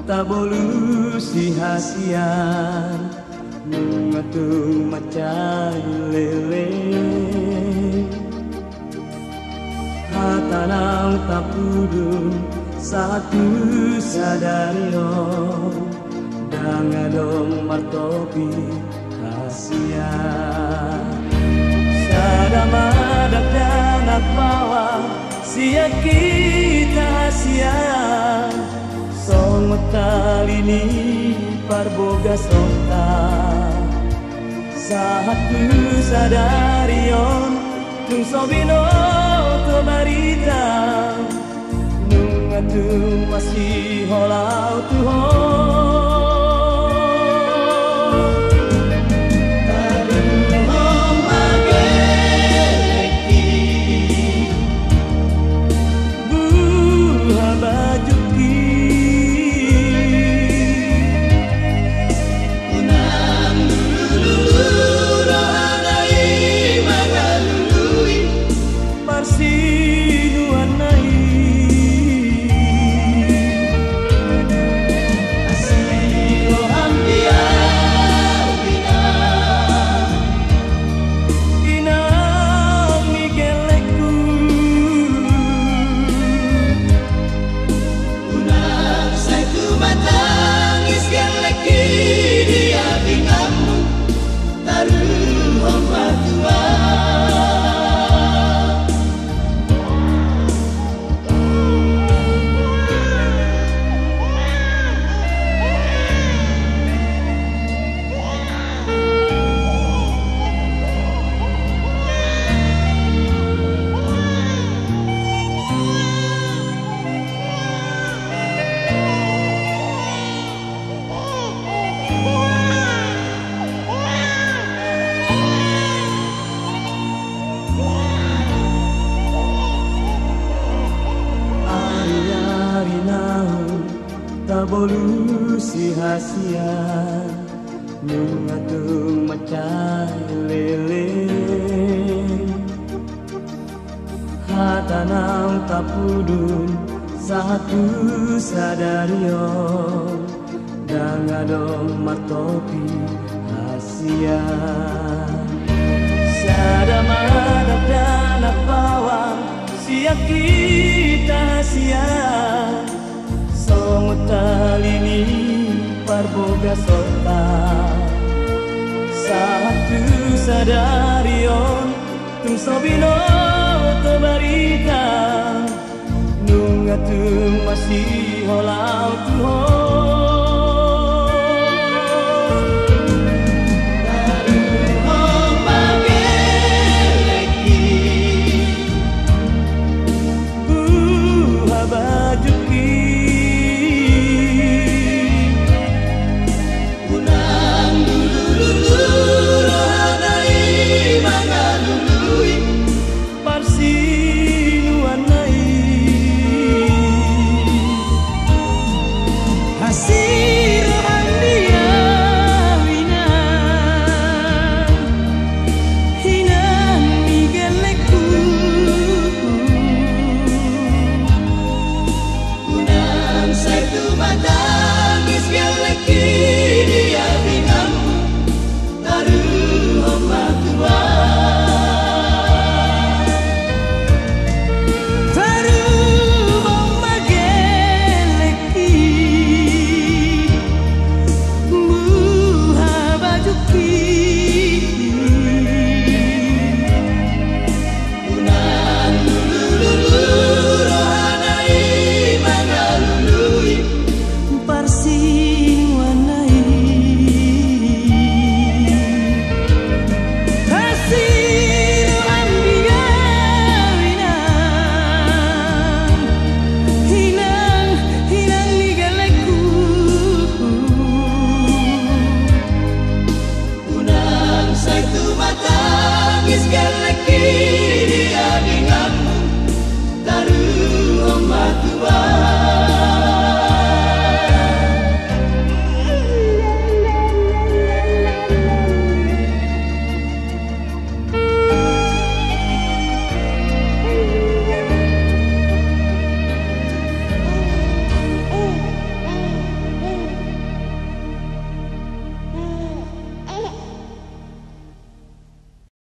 tak bolu si hasian mengatung macan lele hatanang tak pudun satu sadario dangadong martopi hasian sadamadak danak bawa sia kita hasian song metalini parboga sonta satu sadarion tung sobino to barita nung atung masih holau tuho bolu si hasian mengatung macan lele hatanang tapudun satu sadario dangadong martopi hasian sadamadak danak bawang sia kita hasian talini parboga sota satu sadarion tung sobino to barita nung atung masih holau tuho